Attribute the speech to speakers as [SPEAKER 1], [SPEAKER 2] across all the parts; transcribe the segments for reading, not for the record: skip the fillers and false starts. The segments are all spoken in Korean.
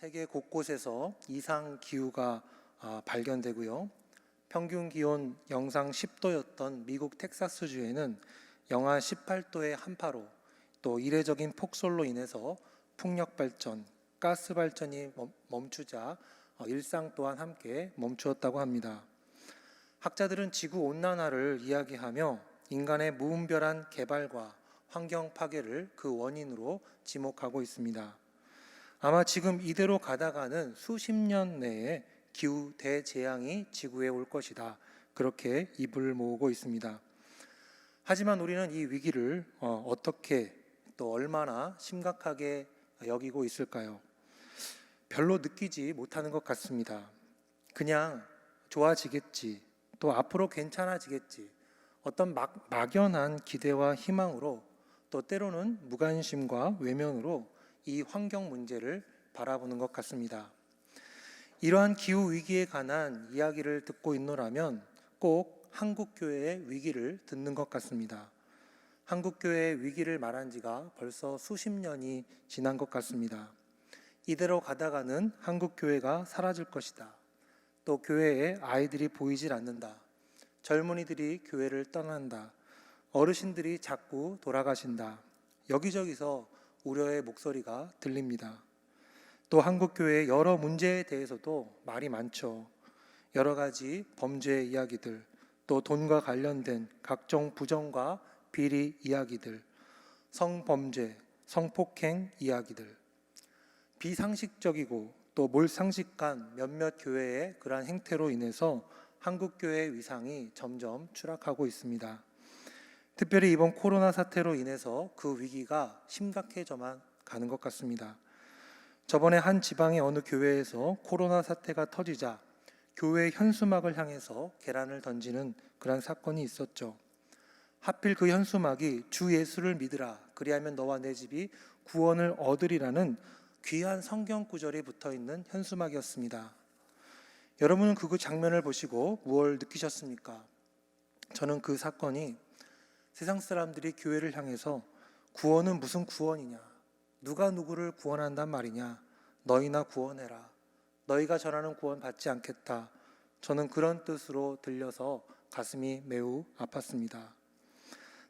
[SPEAKER 1] 세계 곳곳에서 이상 기후가 발견되고요. 평균 기온 영상 10도였던 미국 텍사스주에는 영하 18도의 한파로 또 이례적인 폭설로 인해서 풍력 발전, 가스 발전이 멈추자 일상 또한 함께 멈추었다고 합니다. 학자들은 지구 온난화를 이야기하며 인간의 무분별한 개발과 환경 파괴를 그 원인으로 지목하고 있습니다. 아마 지금 이대로 가다가는 수십 년 내에 기후 대재앙이 지구에 올 것이다. 그렇게 입을 모으고 있습니다. 하지만 우리는 이 위기를 어떻게 또 얼마나 심각하게 여기고 있을까요? 별로 느끼지 못하는 것 같습니다. 그냥 좋아지겠지, 또 앞으로 괜찮아지겠지, 어떤 막연한 기대와 희망으로 또 때로는 무관심과 외면으로 이 환경 문제를 바라보는 것 같습니다. 이러한 기후 위기에 관한 이야기를 듣고 있노라면 꼭 한국교회의 위기를 듣는 것 같습니다. 한국교회의 위기를 말한 지가 벌써 수십 년이 지난 것 같습니다. 이대로 가다가는 한국교회가 사라질 것이다. 또 교회에 아이들이 보이질 않는다. 젊은이들이 교회를 떠난다. 어르신들이 자꾸 돌아가신다. 여기저기서 우려의 목소리가 들립니다. 또 한국교회의 여러 문제에 대해서도 말이 많죠. 여러 가지 범죄 이야기들, 또 돈과 관련된 각종 부정과 비리 이야기들, 성범죄, 성폭행 이야기들, 비상식적이고 또 몰상식한 몇몇 교회의 그러한 행태로 인해서 한국교회의 위상이 점점 추락하고 있습니다. 특별히 이번 코로나 사태로 인해서 그 위기가 심각해져만 가는 것 같습니다. 저번에 한 지방의 어느 교회에서 코로나 사태가 터지자 교회 현수막을 향해서 계란을 던지는 그런 사건이 있었죠. 하필 그 현수막이 주 예수를 믿으라, 그리하면 너와 내 집이 구원을 얻으리라는 귀한 성경 구절이 붙어있는 현수막이었습니다. 여러분은 그 장면을 보시고 무엇을 느끼셨습니까? 저는 그 사건이 세상 사람들이 교회를 향해서 구원은 무슨 구원이냐, 누가 누구를 구원한단 말이냐, 너희나 구원해라, 너희가 전하는 구원 받지 않겠다, 저는 그런 뜻으로 들려서 가슴이 매우 아팠습니다.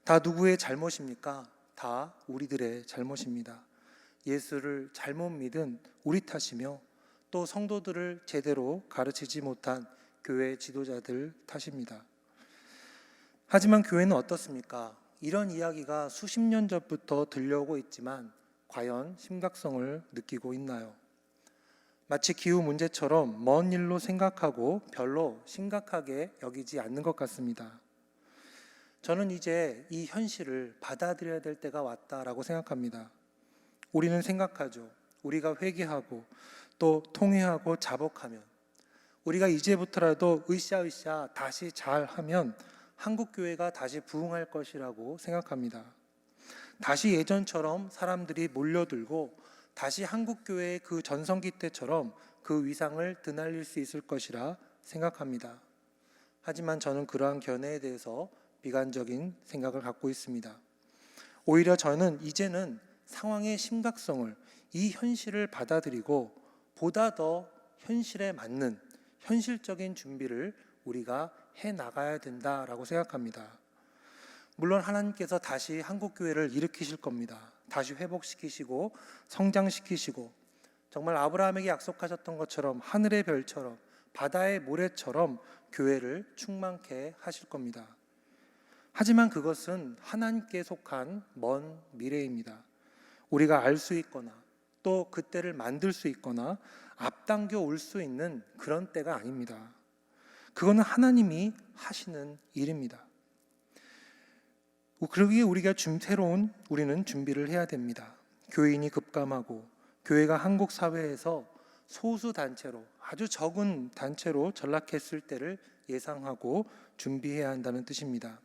[SPEAKER 1] 다 누구의 잘못입니까? 다 우리들의 잘못입니다. 예수를 잘못 믿은 우리 탓이며 또 성도들을 제대로 가르치지 못한 교회 지도자들 탓입니다. 하지만 교회는 어떻습니까? 이런 이야기가 수십 년 전부터 들려오고 있지만 과연 심각성을 느끼고 있나요? 마치 기후 문제처럼 먼 일로 생각하고 별로 심각하게 여기지 않는 것 같습니다. 저는 이제 이 현실을 받아들여야 될 때가 왔다라고 생각합니다. 우리는 생각하죠. 우리가 회개하고 또 통회하고 자복하면, 우리가 이제부터라도 으쌰으쌰 다시 잘하면 한국교회가 다시 부흥할 것이라고 생각합니다. 다시 예전처럼 사람들이 몰려들고 다시 한국교회의 그 전성기 때처럼 그 위상을 드날릴 수 있을 것이라 생각합니다. 하지만 저는 그러한 견해에 대해서 비관적인 생각을 갖고 있습니다. 오히려 저는 이제는 상황의 심각성을, 이 현실을 받아들이고 보다 더 현실에 맞는 현실적인 준비를 우리가 해나가야 된다라고 생각합니다. 물론 하나님께서 다시 한국교회를 일으키실 겁니다. 다시 회복시키시고 성장시키시고 정말 아브라함에게 약속하셨던 것처럼 하늘의 별처럼 바다의 모래처럼 교회를 충만케 하실 겁니다. 하지만 그것은 하나님께 속한 먼 미래입니다. 우리가 알 수 있거나 또 그때를 만들 수 있거나 앞당겨 올 수 있는 그런 때가 아닙니다. 그거는 하나님이 하시는 일입니다. 그러기에 우리가 우리는 준비를 해야 됩니다. 교인이 급감하고 교회가 한국 사회에서 소수 단체로, 아주 적은 단체로 전락했을 때를 예상하고 준비해야 한다는 뜻입니다.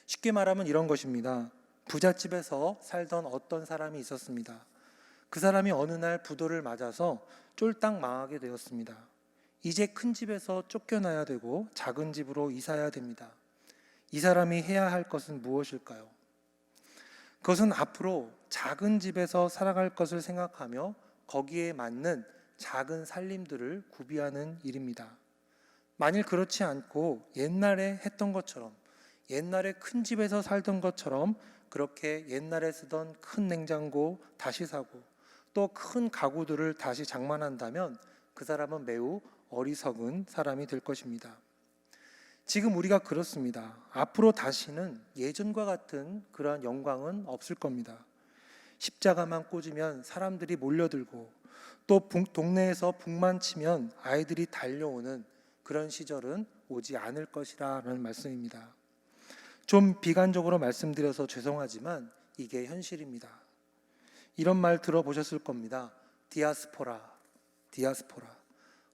[SPEAKER 1] 쉽게 말하면 이런 것입니다. 부잣집에서 살던 어떤 사람이 있었습니다. 그 사람이 어느 날 부도를 맞아서 쫄딱 망하게 되었습니다. 이제 큰 집에서 쫓겨나야 되고 작은 집으로 이사해야 됩니다. 이 사람이 해야 할 것은 무엇일까요? 그것은 앞으로 작은 집에서 살아갈 것을 생각하며 거기에 맞는 작은 살림들을 구비하는 일입니다. 만일 그렇지 않고 옛날에 했던 것처럼, 옛날에 큰 집에서 살던 것처럼 그렇게 옛날에 쓰던 큰 냉장고 다시 사고 또 큰 가구들을 다시 장만한다면 그 사람은 매우 어리석은 사람이 될 것입니다. 지금 우리가 그렇습니다. 앞으로 다시는 예전과 같은 그러한 영광은 없을 겁니다. 십자가만 꽂으면 사람들이 몰려들고 또 동네에서 북만 치면 아이들이 달려오는 그런 시절은 오지 않을 것이라는 말씀입니다. 좀 비관적으로 말씀드려서 죄송하지만 이게 현실입니다. 이런 말 들어보셨을 겁니다. 디아스포라.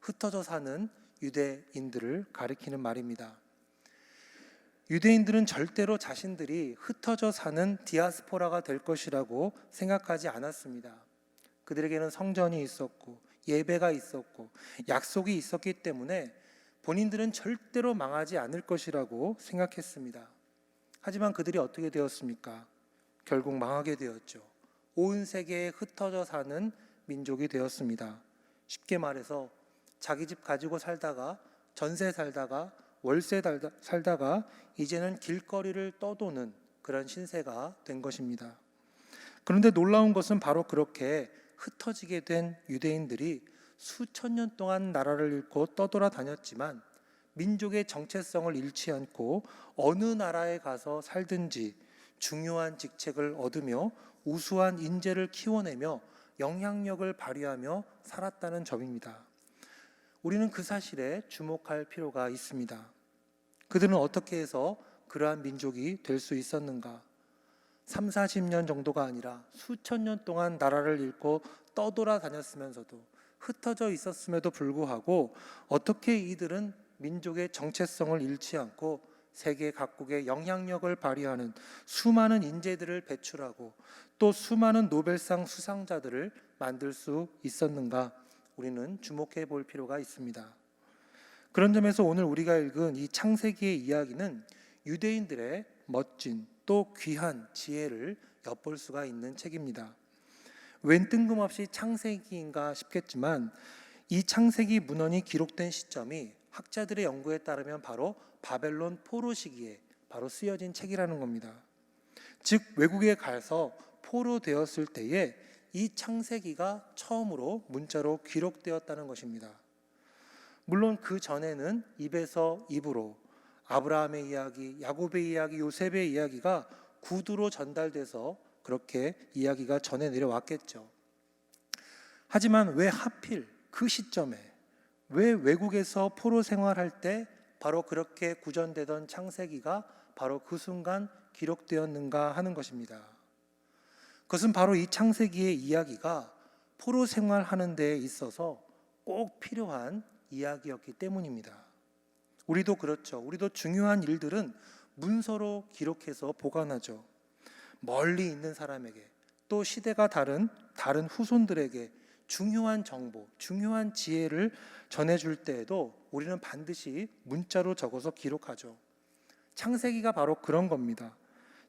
[SPEAKER 1] 흩어져 사는 유대인들을 가리키는 말입니다. 유대인들은 절대로 자신들이 흩어져 사는 디아스포라가 될 것이라고 생각하지 않았습니다. 그들에게는 성전이 있었고 예배가 있었고 약속이 있었기 때문에 본인들은 절대로 망하지 않을 것이라고 생각했습니다. 하지만 그들이 어떻게 되었습니까? 결국 망하게 되었죠. 온 세계에 흩어져 사는 민족이 되었습니다. 쉽게 말해서 자기 집 가지고 살다가 전세 살다가 월세 살다가 이제는 길거리를 떠도는 그런 신세가 된 것입니다. 그런데 놀라운 것은 바로 그렇게 흩어지게 된 유대인들이 수천 년 동안 나라를 잃고 떠돌아다녔지만 민족의 정체성을 잃지 않고 어느 나라에 가서 살든지 중요한 직책을 얻으며 우수한 인재를 키워내며 영향력을 발휘하며 살았다는 점입니다. 우리는 그 사실에 주목할 필요가 있습니다. 그들은 어떻게 해서 그러한 민족이 될 수 있었는가? 3, 40년 정도가 아니라 수천 년 동안 나라를 잃고 떠돌아다녔으면서도 흩어져 있었음에도 불구하고 어떻게 이들은 민족의 정체성을 잃지 않고 세계 각국의 영향력을 발휘하는 수많은 인재들을 배출하고 또 수많은 노벨상 수상자들을 만들 수 있었는가? 우리는 주목해 볼 필요가 있습니다. 그런 점에서 오늘 우리가 읽은 이 창세기의 이야기는 유대인들의 멋진 또 귀한 지혜를 엿볼 수가 있는 책입니다. 웬 뜬금없이 창세기인가 싶겠지만 이 창세기 문헌이 기록된 시점이 학자들의 연구에 따르면 바로 바벨론 포로 시기에 바로 쓰여진 책이라는 겁니다. 즉 외국에 가서 포로되었을 때에 이 창세기가 처음으로 문자로 기록되었다는 것입니다. 물론 그 전에는 입에서 입으로 아브라함의 이야기, 야곱의 이야기, 요셉의 이야기가 구두로 전달돼서 그렇게 이야기가 전해 내려왔겠죠. 하지만 왜 하필 그 시점에 왜 외국에서 포로 생활할 때 바로 그렇게 구전되던 창세기가 바로 그 순간 기록되었는가 하는 것입니다. 그것은 바로 이 창세기의 이야기가 포로 생활하는 데에 있어서 꼭 필요한 이야기였기 때문입니다. 우리도 그렇죠. 우리도 중요한 일들은 문서로 기록해서 보관하죠. 멀리 있는 사람에게 또 시대가 다른 후손들에게 중요한 정보, 중요한 지혜를 전해줄 때에도 우리는 반드시 문자로 적어서 기록하죠. 창세기가 바로 그런 겁니다.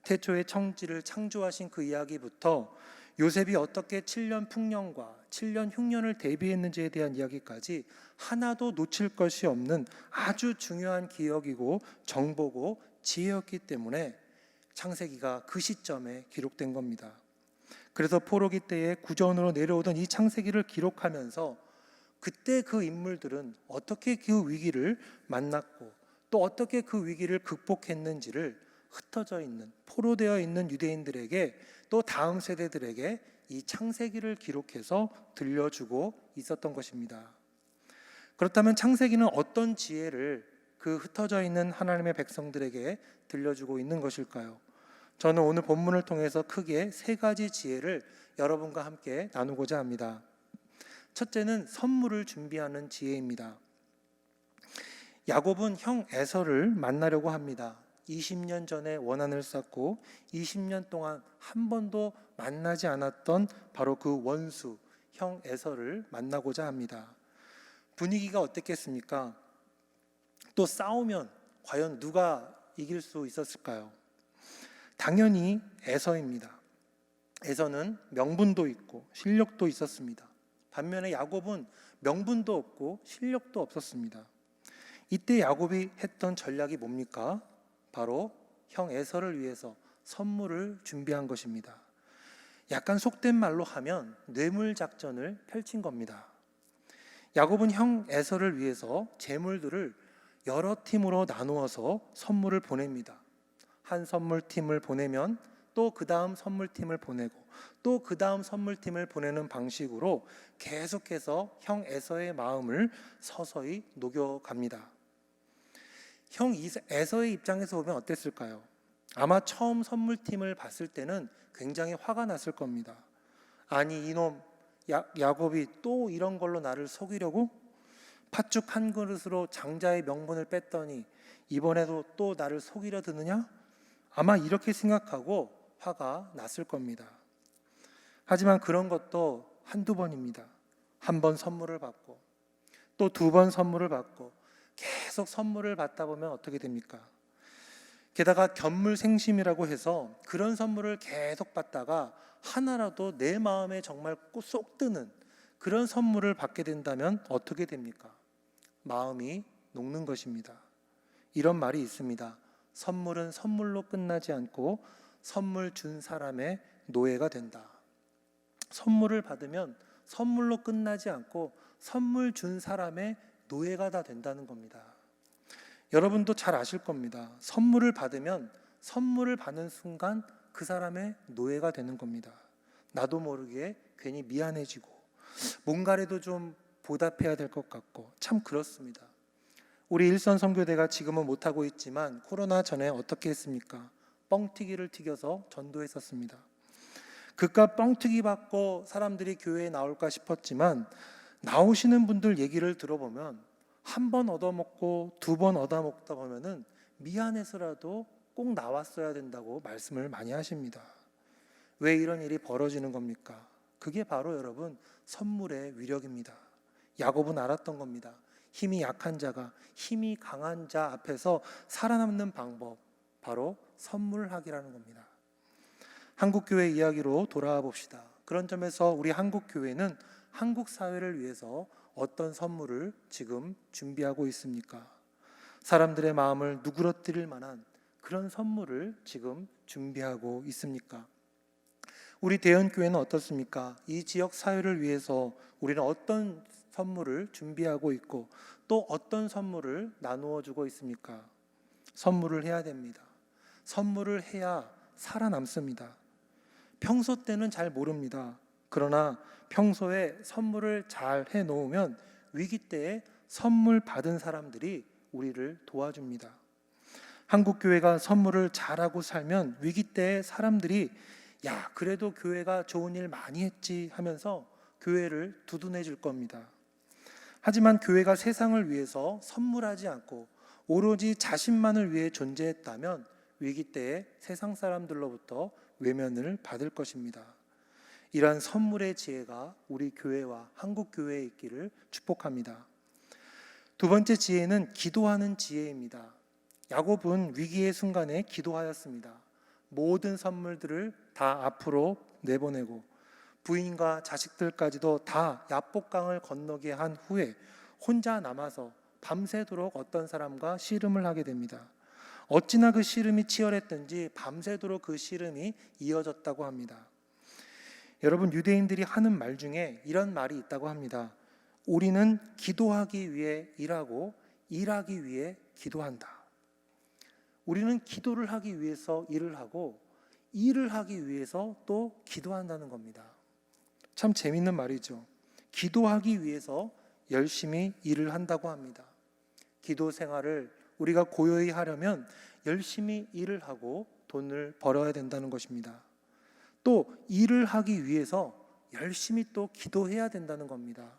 [SPEAKER 1] 태초에 청지를 창조하신 그 이야기부터 요셉이 어떻게 7년 풍년과 7년 흉년을 대비했는지에 대한 이야기까지 하나도 놓칠 것이 없는 아주 중요한 기억이고 정보고 지혜였기 때문에 창세기가 그 시점에 기록된 겁니다. 그래서 포로기 때에 구전으로 내려오던 이 창세기를 기록하면서 그때 그 인물들은 어떻게 그 위기를 만났고 또 어떻게 그 위기를 극복했는지를 흩어져 있는 포로되어 있는 유대인들에게 또 다음 세대들에게 이 창세기를 기록해서 들려주고 있었던 것입니다. 그렇다면 창세기는 어떤 지혜를 그 흩어져 있는 하나님의 백성들에게 들려주고 있는 것일까요? 저는 오늘 본문을 통해서 크게 세 가지 지혜를 여러분과 함께 나누고자 합니다. 첫째는 선물을 준비하는 지혜입니다. 야곱은 형 에서를 만나려고 합니다. 20년 전에 원한을 쌓고 20년 동안 한 번도 만나지 않았던 바로 그 원수 형 에서를 만나고자 합니다. 분위기가 어땠겠습니까? 또 싸우면 과연 누가 이길 수 있었을까요? 당연히 에서입니다. 에서는 명분도 있고 실력도 있었습니다. 반면에 야곱은 명분도 없고 실력도 없었습니다. 이때 야곱이 했던 전략이 뭡니까? 바로 형 에서를 위해서 선물을 준비한 것입니다. 약간 속된 말로 하면 뇌물 작전을 펼친 겁니다. 야곱은 형 에서를 위해서 재물들을 여러 팀으로 나누어서 선물을 보냅니다. 한 선물팀을 보내면 또 그 다음 선물팀을 보내고 또 그 다음 선물팀을 보내는 방식으로 계속해서 형 에서의 마음을 서서히 녹여갑니다. 형 에서의 입장에서 보면 어땠을까요? 아마 처음 선물팀을 봤을 때는 굉장히 화가 났을 겁니다. 아니 이놈 야곱이 또 이런 걸로 나를 속이려고? 팥죽 한 그릇으로 장자의 명분을 뺐더니 이번에도 또 나를 속이려 드느냐? 아마 이렇게 생각하고 화가 났을 겁니다. 하지만 그런 것도 한두 번입니다. 한 번 선물을 받고 또 두 번 선물을 받고 계속 선물을 받다 보면 어떻게 됩니까? 게다가 견물생심이라고 해서 그런 선물을 계속 받다가 하나라도 내 마음에 정말 쏙 드는 그런 선물을 받게 된다면 어떻게 됩니까? 마음이 녹는 것입니다. 이런 말이 있습니다. 선물은 선물로 끝나지 않고 선물 준 사람의 노예가 된다. 선물을 받으면 선물로 끝나지 않고 선물 준 사람의 노예가 다 된다는 겁니다. 여러분도 잘 아실 겁니다. 선물을 받으면 선물을 받는 순간 그 사람의 노예가 되는 겁니다. 나도 모르게 괜히 미안해지고 뭔가라도 좀 보답해야 될 것 같고 참 그렇습니다. 우리 일선 선교대가 지금은 못하고 있지만 코로나 전에 어떻게 했습니까? 뻥튀기를 튀겨서 전도했었습니다. 그깟 뻥튀기 받고 사람들이 교회에 나올까 싶었지만 나오시는 분들 얘기를 들어보면 한 번 얻어먹고 두 번 얻어먹다 보면은 미안해서라도 꼭 나왔어야 된다고 말씀을 많이 하십니다. 왜 이런 일이 벌어지는 겁니까? 그게 바로 여러분 선물의 위력입니다. 야곱은 알았던 겁니다. 힘이 약한 자가 힘이 강한 자 앞에서 살아남는 방법, 바로 선물하기라는 겁니다. 한국교회 이야기로 돌아와 봅시다. 그런 점에서 우리 한국교회는 한국 사회를 위해서 어떤 선물을 지금 준비하고 있습니까? 사람들의 마음을 누그러뜨릴 만한 그런 선물을 지금 준비하고 있습니까? 우리 대연교회는 어떻습니까? 이 지역 사회를 위해서 우리는 어떤 선물을 준비하고 있고 또 어떤 선물을 나누어 주고 있습니까? 선물을 해야 됩니다. 선물을 해야 살아남습니다. 평소 때는 잘 모릅니다. 그러나 평소에 선물을 잘 해놓으면 위기 때에 선물 받은 사람들이 우리를 도와줍니다. 한국교회가 선물을 잘하고 살면 위기 때에 사람들이 야 그래도 교회가 좋은 일 많이 했지 하면서 교회를 두둔해 줄 겁니다. 하지만 교회가 세상을 위해서 선물하지 않고 오로지 자신만을 위해 존재했다면 위기 때에 세상 사람들로부터 외면을 받을 것입니다. 이러한 선물의 지혜가 우리 교회와 한국 교회에 있기를 축복합니다. 두 번째 지혜는 기도하는 지혜입니다. 야곱은 위기의 순간에 기도하였습니다. 모든 선물들을 다 앞으로 내보내고 부인과 자식들까지도 다 야복강을 건너게 한 후에 혼자 남아서 밤새도록 어떤 사람과 씨름을 하게 됩니다. 어찌나 그 씨름이 치열했던지 밤새도록 그 씨름이 이어졌다고 합니다. 여러분, 유대인들이 하는 말 중에 이런 말이 있다고 합니다. 우리는 기도하기 위해 일하고 일하기 위해 기도한다. 우리는 기도를 하기 위해서 일을 하고 일을 하기 위해서 또 기도한다는 겁니다. 참 재밌는 말이죠. 기도하기 위해서 열심히 일을 한다고 합니다. 기도 생활을 우리가 고요히 하려면 열심히 일을 하고 돈을 벌어야 된다는 것입니다. 또 일을 하기 위해서 열심히 또 기도해야 된다는 겁니다.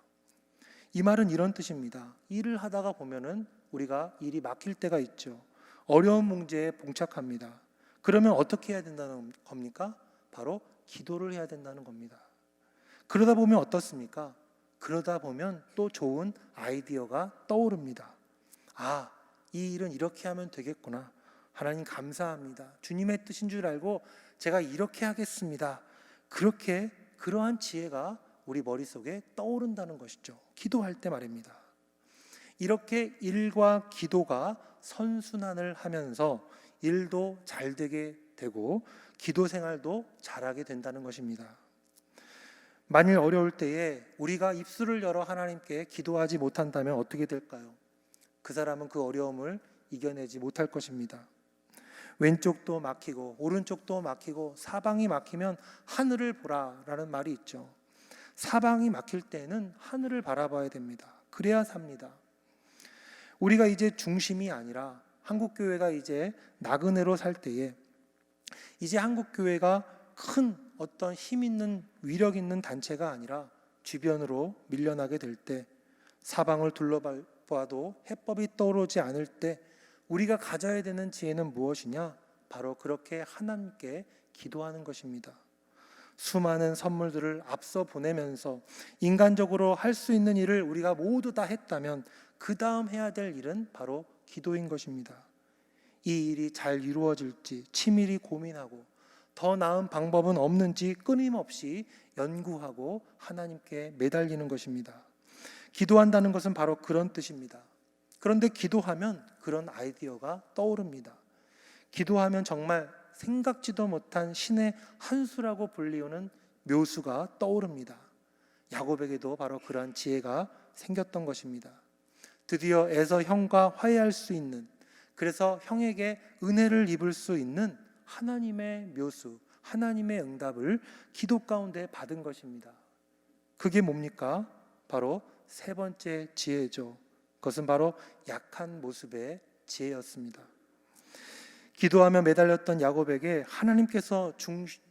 [SPEAKER 1] 이 말은 이런 뜻입니다. 일을 하다가 보면은 우리가 일이 막힐 때가 있죠. 어려운 문제에 봉착합니다. 그러면 어떻게 해야 된다는 겁니까? 바로 기도를 해야 된다는 겁니다. 그러다 보면 어떻습니까? 그러다 보면 또 좋은 아이디어가 떠오릅니다. 아, 이 일은 이렇게 하면 되겠구나. 하나님 감사합니다. 주님의 뜻인 줄 알고 제가 이렇게 하겠습니다. 그러한 지혜가 우리 머릿속에 떠오른다는 것이죠. 기도할 때 말입니다. 이렇게 일과 기도가 선순환을 하면서 일도 잘 되게 되고 기도 생활도 잘하게 된다는 것입니다. 만일 어려울 때에 우리가 입술을 열어 하나님께 기도하지 못한다면 어떻게 될까요? 그 사람은 그 어려움을 이겨내지 못할 것입니다. 왼쪽도 막히고 오른쪽도 막히고 사방이 막히면 하늘을 보라라는 말이 있죠. 사방이 막힐 때는 하늘을 바라봐야 됩니다. 그래야 삽니다. 우리가 이제 중심이 아니라 한국교회가 이제 나그네로 살 때에 이제 한국교회가 큰 어떤 힘 있는 위력 있는 단체가 아니라 주변으로 밀려나게 될 때, 사방을 둘러봐도 해법이 떠오르지 않을 때 우리가 가져야 되는 지혜는 무엇이냐? 바로 그렇게 하나님께 기도하는 것입니다. 수많은 선물들을 앞서 보내면서 인간적으로 할 수 있는 일을 우리가 모두 다 했다면 그 다음 해야 될 일은 바로 기도인 것입니다. 이 일이 잘 이루어질지 치밀히 고민하고 더 나은 방법은 없는지 끊임없이 연구하고 하나님께 매달리는 것입니다. 기도한다는 것은 바로 그런 뜻입니다. 그런데 기도하면 그런 아이디어가 떠오릅니다. 기도하면 정말 생각지도 못한 신의 한 수라고 불리우는 묘수가 떠오릅니다. 야곱에게도 바로 그러한 지혜가 생겼던 것입니다. 드디어 에서 형과 화해할 수 있는, 그래서 형에게 은혜를 입을 수 있는 하나님의 묘수, 하나님의 응답을 기도 가운데 받은 것입니다. 그게 뭡니까? 바로 세 번째 지혜죠. 그것은 바로 약한 모습의 지혜였습니다. 기도하며 매달렸던 야곱에게 하나님께서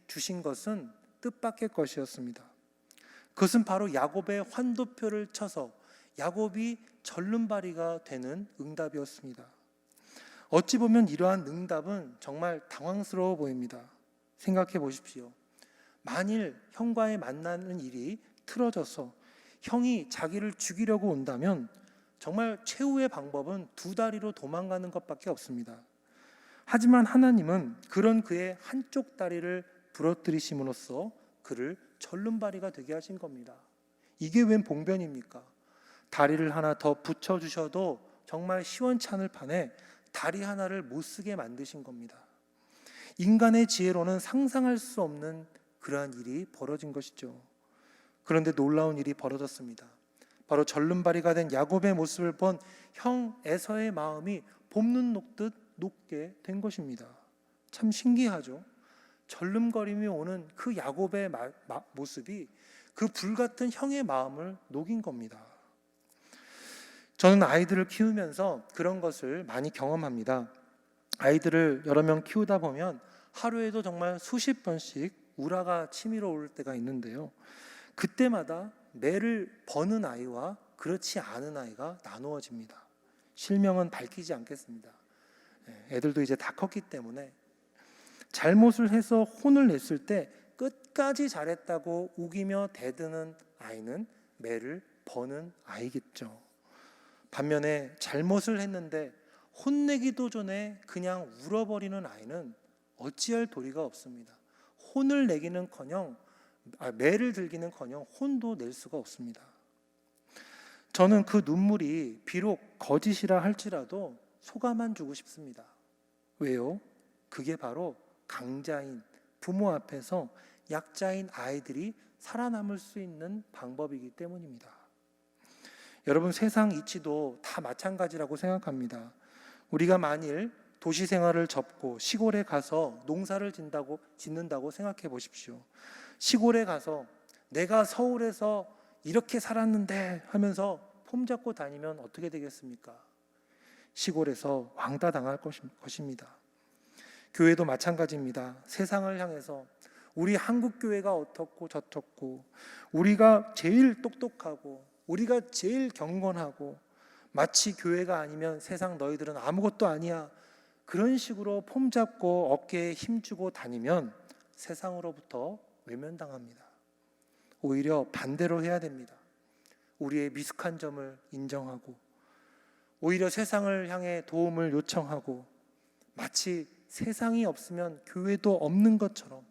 [SPEAKER 1] 주신 것은 뜻밖의 것이었습니다. 그것은 바로 야곱의 환도표를 쳐서 야곱이 절름발이가 되는 응답이었습니다. 어찌 보면 이러한 응답은 정말 당황스러워 보입니다. 생각해 보십시오. 만일 형과의 만나는 일이 틀어져서 형이 자기를 죽이려고 온다면 정말 최후의 방법은 두 다리로 도망가는 것밖에 없습니다. 하지만 하나님은 그런 그의 한쪽 다리를 부러뜨리심으로써 그를 절름발이가 되게 하신 겁니다. 이게 웬 봉변입니까? 다리를 하나 더 붙여주셔도 정말 시원찮을 판에 다리 하나를 못 쓰게 만드신 겁니다. 인간의 지혜로는 상상할 수 없는 그러한 일이 벌어진 것이죠. 그런데 놀라운 일이 벌어졌습니다. 바로 절름발이가 된 야곱의 모습을 본 형 에서의 마음이 봄눈 녹듯 녹게 된 것입니다. 참 신기하죠. 절름거림이 오는 그 야곱의 모습이 그 불같은 형의 마음을 녹인 겁니다. 저는 아이들을 키우면서 그런 것을 많이 경험합니다. 아이들을 여러 명 키우다 보면 하루에도 정말 수십 번씩 우라가 치밀어 올 때가 있는데요. 그때마다 매를 버는 아이와 그렇지 않은 아이가 나누어집니다. 실명은 밝히지 않겠습니다. 애들도 이제 다 컸기 때문에 잘못을 해서 혼을 냈을 때 끝까지 잘했다고 우기며 대드는 아이는 매를 버는 아이겠죠. 반면에 잘못을 했는데 혼내기도 전에 그냥 울어버리는 아이는 어찌할 도리가 없습니다. 혼을 내기는커녕 매를 들기는커녕 혼도 낼 수가 없습니다. 저는 그 눈물이 비록 거짓이라 할지라도 소감만 주고 싶습니다. 왜요? 그게 바로 강자인 부모 앞에서 약자인 아이들이 살아남을 수 있는 방법이기 때문입니다. 여러분, 세상 이치도 다 마찬가지라고 생각합니다. 우리가 만일 도시 생활을 접고 시골에 가서 농사를 짓는다고 생각해 보십시오. 시골에 가서 내가 서울에서 이렇게 살았는데 하면서 폼 잡고 다니면 어떻게 되겠습니까? 시골에서 왕따 당할 것입니다. 교회도 마찬가지입니다. 세상을 향해서 우리 한국교회가 어떻고 저떻고, 우리가 제일 똑똑하고 우리가 제일 경건하고, 마치 교회가 아니면 세상 너희들은 아무것도 아니야, 그런 식으로 폼 잡고 어깨에 힘주고 다니면 세상으로부터 외면당합니다. 오히려 반대로 해야 됩니다. 우리의 미숙한 점을 인정하고 오히려 세상을 향해 도움을 요청하고, 마치 세상이 없으면 교회도 없는 것처럼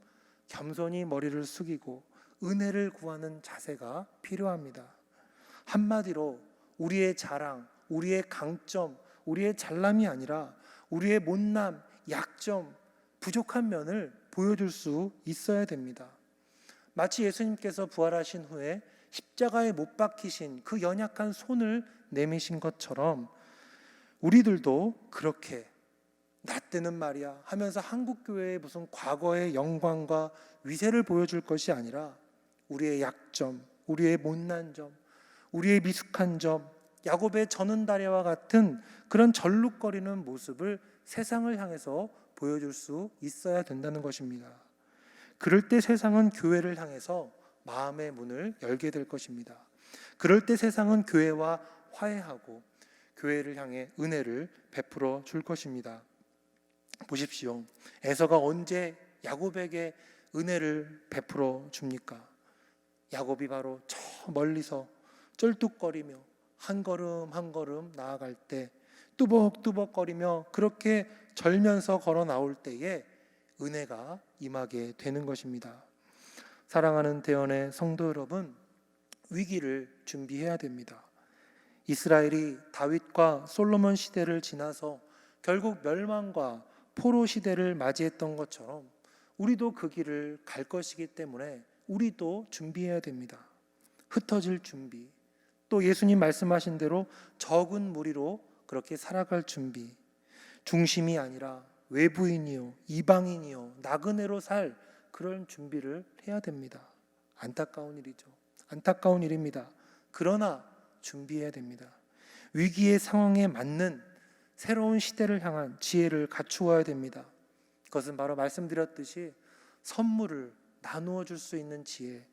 [SPEAKER 1] 겸손히 머리를 숙이고 은혜를 구하는 자세가 필요합니다. 한마디로 우리의 자랑, 우리의 강점, 우리의 잘남이 아니라 우리의 못남, 약점, 부족한 면을 보여줄 수 있어야 됩니다. 마치 예수님께서 부활하신 후에 십자가에 못 박히신 그 연약한 손을 내미신 것처럼 우리들도 그렇게 나 때는 말이야 하면서 한국교회의 무슨 과거의 영광과 위세를 보여줄 것이 아니라 우리의 약점, 우리의 못난 점, 우리의 미숙한 점, 야곱의 저는 다리와 같은 그런 절룩거리는 모습을 세상을 향해서 보여줄 수 있어야 된다는 것입니다. 그럴 때 세상은 교회를 향해서 마음의 문을 열게 될 것입니다. 그럴 때 세상은 교회와 화해하고 교회를 향해 은혜를 베풀어 줄 것입니다. 보십시오. 에서가 언제 야곱에게 은혜를 베풀어 줍니까? 야곱이 바로 저 멀리서 쩔뚝거리며 한 걸음 한 걸음 나아갈 때 뚜벅뚜벅거리며 그렇게 절면서 걸어 나올 때에 은혜가 임하게 되는 것입니다. 사랑하는 대원의 성도 여러분, 위기를 준비해야 됩니다. 이스라엘이 다윗과 솔로몬 시대를 지나서 결국 멸망과 포로 시대를 맞이했던 것처럼 우리도 그 길을 갈 것이기 때문에 우리도 준비해야 됩니다. 흩어질 준비, 또 예수님 말씀하신 대로 적은 무리로 그렇게 살아갈 준비, 중심이 아니라 외부인이요 이방인이요 나그네로 살 그런 준비를 해야 됩니다. 안타까운 일이죠. 안타까운 일입니다. 그러나 준비해야 됩니다. 위기의 상황에 맞는 새로운 시대를 향한 지혜를 갖추어야 됩니다. 그것은 바로 말씀드렸듯이 선물을 나누어 줄 수 있는 지혜,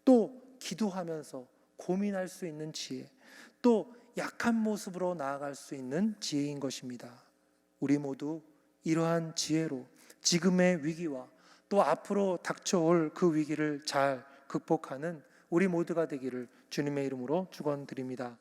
[SPEAKER 1] 또 기도하면서 고민할 수 있는 지혜, 또 약한 모습으로 나아갈 수 있는 지혜인 것입니다. 우리 모두 이러한 지혜로 지금의 위기와 또 앞으로 닥쳐올 그 위기를 잘 극복하는 우리 모두가 되기를 주님의 이름으로 축원드립니다.